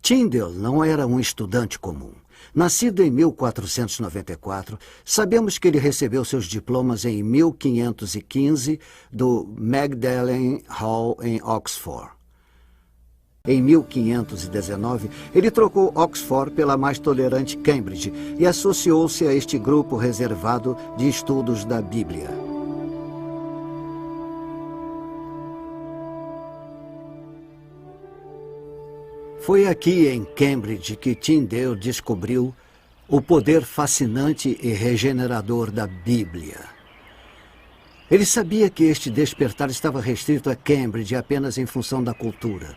Tyndale não era um estudante comum. Nascido em 1494, sabemos que ele recebeu seus diplomas em 1515 do Magdalen Hall em Oxford. Em 1519, ele trocou Oxford pela mais tolerante Cambridge e associou-se a este grupo reservado de estudos da Bíblia. Foi aqui em Cambridge que Tyndale descobriu o poder fascinante e regenerador da Bíblia. Ele sabia que este despertar estava restrito a Cambridge apenas em função da cultura.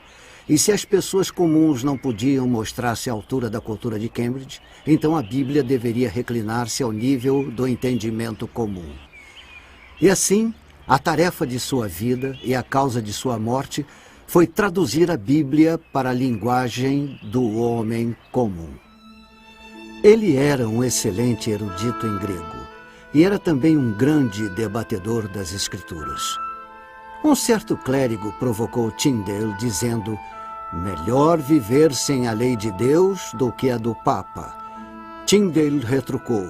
E se as pessoas comuns não podiam mostrar-se à altura da cultura de Cambridge, então a Bíblia deveria reclinar-se ao nível do entendimento comum. E assim, a tarefa de sua vida e a causa de sua morte foi traduzir a Bíblia para a linguagem do homem comum. Ele era um excelente erudito em grego e era também um grande debatedor das Escrituras. Um certo clérigo provocou Tyndale dizendo: melhor viver sem a lei de Deus do que a do Papa. Tyndale retrucou: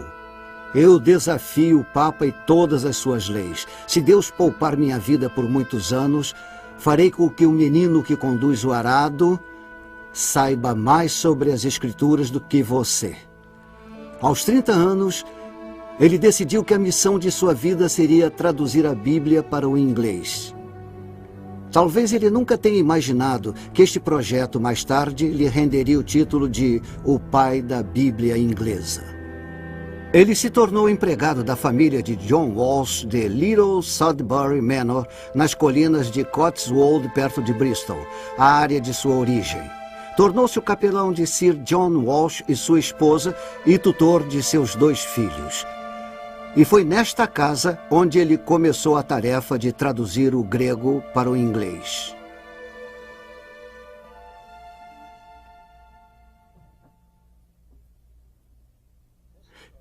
eu desafio o Papa e todas as suas leis. Se Deus poupar minha vida por muitos anos, farei com que o menino que conduz o arado saiba mais sobre as Escrituras do que você. Aos 30 anos, ele decidiu que a missão de sua vida seria traduzir a Bíblia para o inglês. Talvez ele nunca tenha imaginado que este projeto, mais tarde, lhe renderia o título de o pai da Bíblia inglesa. Ele se tornou empregado da família de John Walsh de Little Sudbury Manor, nas colinas de Cotswold, perto de Bristol, a área de sua origem. Tornou-se o capelão de Sir John Walsh e sua esposa e tutor de seus 2 filhos. E foi nesta casa onde ele começou a tarefa de traduzir o grego para o inglês.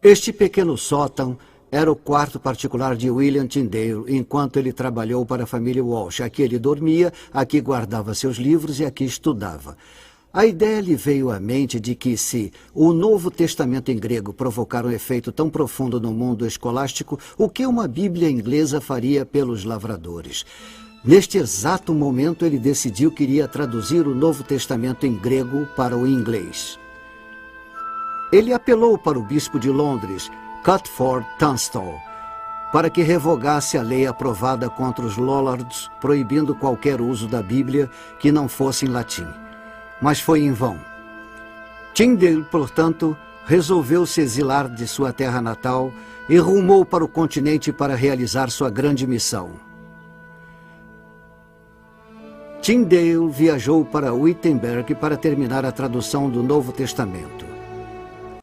Este pequeno sótão era o quarto particular de William Tyndale, enquanto ele trabalhou para a família Walsh. Aqui ele dormia, aqui guardava seus livros e aqui estudava. A ideia lhe veio à mente de que, se o Novo Testamento em grego provocar um efeito tão profundo no mundo escolástico, o que uma Bíblia inglesa faria pelos lavradores? Neste exato momento, ele decidiu que iria traduzir o Novo Testamento em grego para o inglês. Ele apelou para o bispo de Londres, Cuthford Tunstall, para que revogasse a lei aprovada contra os Lollards, proibindo qualquer uso da Bíblia que não fosse em latim. Mas foi em vão. Tyndale, portanto, resolveu se exilar de sua terra natal e rumou para o continente para realizar sua grande missão. Tyndale viajou para Wittenberg para terminar a tradução do Novo Testamento.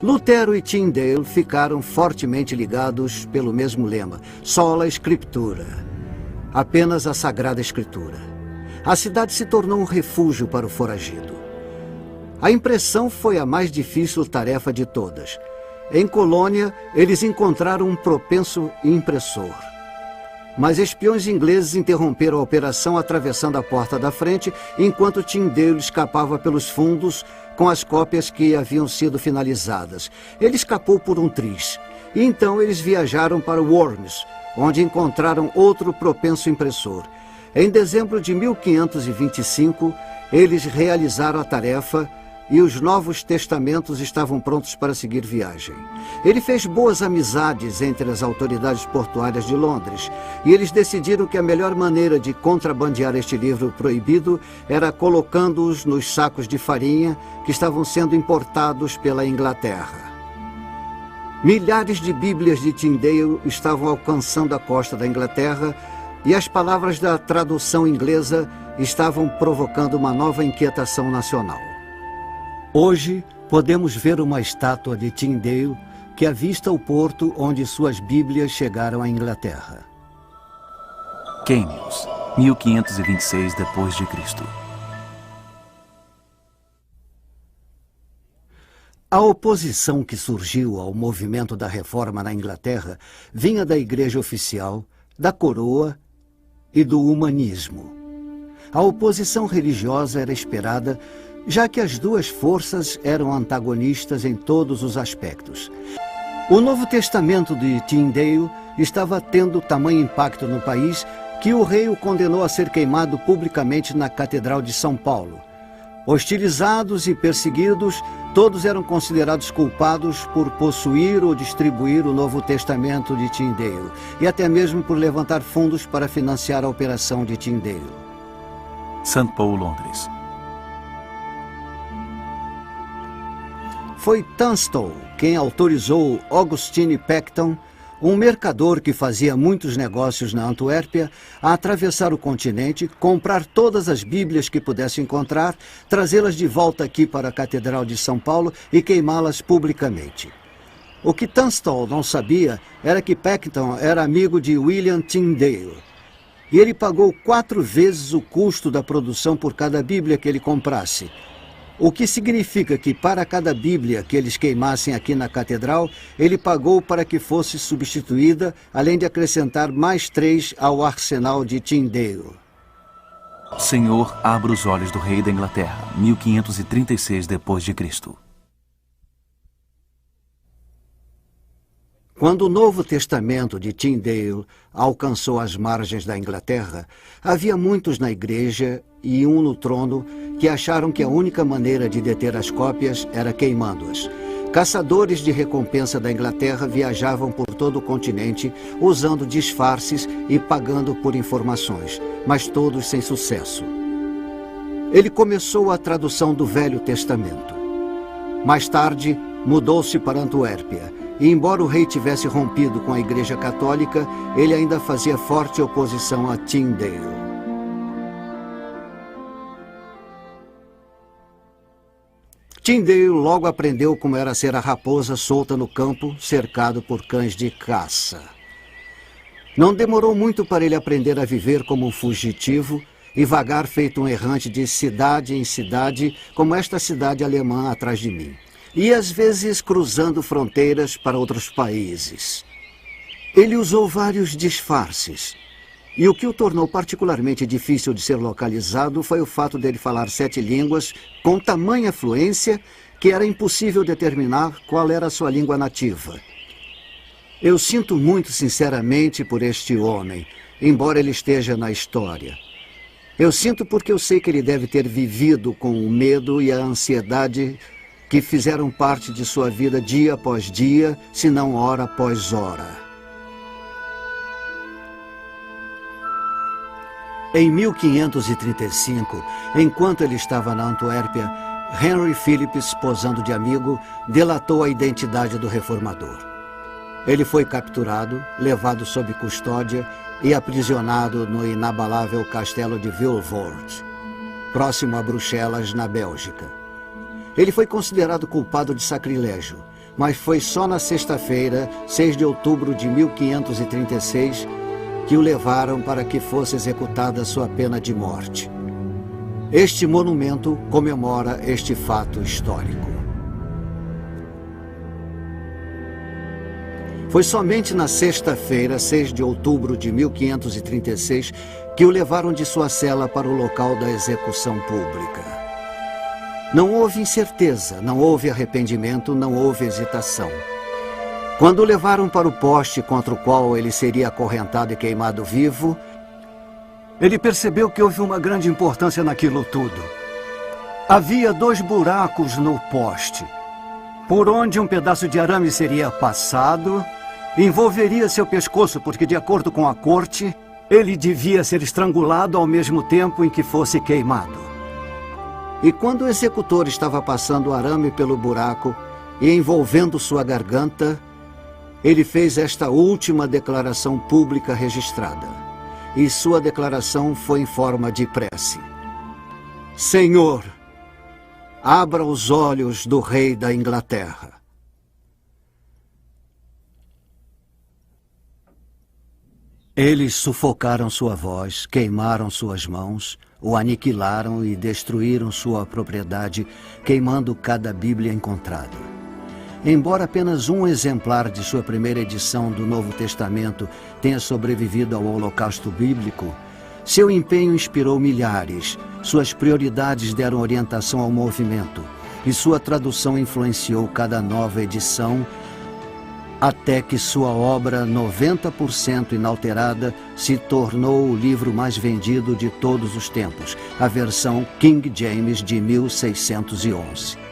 Lutero e Tyndale ficaram fortemente ligados pelo mesmo lema: sola scriptura, apenas a Sagrada Escritura. A cidade se tornou um refúgio para o foragido. A impressão foi a mais difícil tarefa de todas. Em Colônia, eles encontraram um propenso impressor. Mas espiões ingleses interromperam a operação atravessando a porta da frente, enquanto Tyndale escapava pelos fundos com as cópias que haviam sido finalizadas. Ele escapou por um triz. E então eles viajaram para Worms, onde encontraram outro propenso impressor. Em dezembro de 1525, eles realizaram a tarefa e os Novos Testamentos estavam prontos para seguir viagem. Ele fez boas amizades entre as autoridades portuárias de Londres, e eles decidiram que a melhor maneira de contrabandear este livro proibido era colocando-os nos sacos de farinha que estavam sendo importados pela Inglaterra. Milhares de Bíblias de Tyndale estavam alcançando a costa da Inglaterra, e as palavras da tradução inglesa estavam provocando uma nova inquietação nacional. Hoje, podemos ver uma estátua de Tyndale que avista o porto onde suas Bíblias chegaram à Inglaterra. Keynes, 1526 d.C. A oposição que surgiu ao movimento da reforma na Inglaterra vinha da Igreja Oficial, da Coroa e do humanismo. A oposição religiosa era esperada já que as duas forças eram antagonistas em todos os aspectos. O Novo Testamento de Tyndale estava tendo tamanho impacto no país que o rei o condenou a ser queimado publicamente na Catedral de São Paulo. Hostilizados e perseguidos, todos eram considerados culpados por possuir ou distribuir o Novo Testamento de Tyndale, e até mesmo por levantar fundos para financiar a operação de Tyndale. St. Paul, Londres. Foi Tunstall quem autorizou Augustine Peckham, um mercador que fazia muitos negócios na Antuérpia, a atravessar o continente, comprar todas as Bíblias que pudesse encontrar, trazê-las de volta aqui para a Catedral de São Paulo e queimá-las publicamente. O que Tunstall não sabia era que Peckham era amigo de William Tyndale, e ele pagou 4 vezes o custo da produção por cada Bíblia que ele comprasse. O que significa que para cada Bíblia que eles queimassem aqui na Catedral, ele pagou para que fosse substituída, além de acrescentar mais 3 ao arsenal de Tyndale. Senhor, abra os olhos do rei da Inglaterra, 1536 d.C. Quando o Novo Testamento de Tyndale alcançou as margens da Inglaterra, havia muitos na igreja e um no trono que acharam que a única maneira de deter as cópias era queimando-as. Caçadores de recompensa da Inglaterra viajavam por todo o continente usando disfarces e pagando por informações, mas todos sem sucesso. Ele começou a tradução do Velho Testamento. Mais tarde, mudou-se para Antuérpia, e embora o rei tivesse rompido com a Igreja Católica, ele ainda fazia forte oposição a Tyndale. Tyndale logo aprendeu como era ser a raposa solta no campo, cercado por cães de caça. Não demorou muito para ele aprender a viver como um fugitivo e vagar feito um errante de cidade em cidade, como esta cidade alemã atrás de mim. E às vezes cruzando fronteiras para outros países. Ele usou vários disfarces. E o que o tornou particularmente difícil de ser localizado foi o fato dele falar 7 línguas com tamanha fluência que era impossível determinar qual era a sua língua nativa. Eu sinto muito sinceramente por este homem, embora ele esteja na história. Eu sinto porque eu sei que ele deve ter vivido com o medo e a ansiedade que fizeram parte de sua vida dia após dia, se não hora após hora. Em 1535, enquanto ele estava na Antuérpia, Henry Phillips, posando de amigo, delatou a identidade do reformador. Ele foi capturado, levado sob custódia e aprisionado no inabalável castelo de Vilvoorde, próximo a Bruxelas, na Bélgica. Ele foi considerado culpado de sacrilégio, mas foi só na sexta-feira, 6 de outubro de 1536, que o levaram para que fosse executada sua pena de morte. Este monumento comemora este fato histórico. Foi somente na sexta-feira, 6 de outubro de 1536, que o levaram de sua cela para o local da execução pública. Não houve incerteza, não houve arrependimento, não houve hesitação. Quando o levaram para o poste contra o qual ele seria acorrentado e queimado vivo, ele percebeu que houve uma grande importância naquilo tudo. Havia 2 buracos no poste, por onde um pedaço de arame seria passado, envolveria seu pescoço, porque, de acordo com a corte, ele devia ser estrangulado ao mesmo tempo em que fosse queimado. E quando o executor estava passando o arame pelo buraco e envolvendo sua garganta, ele fez esta última declaração pública registrada. E sua declaração foi em forma de prece. Senhor, abra os olhos do rei da Inglaterra. Eles sufocaram sua voz, queimaram suas mãos, o aniquilaram e destruíram sua propriedade, queimando cada Bíblia encontrada. Embora apenas um exemplar de sua primeira edição do Novo Testamento tenha sobrevivido ao Holocausto Bíblico, Seu empenho inspirou milhares, suas prioridades deram orientação ao movimento e sua tradução influenciou cada nova edição, até que sua obra, 90% inalterada, se tornou o livro mais vendido de todos os tempos, a versão King James de 1611.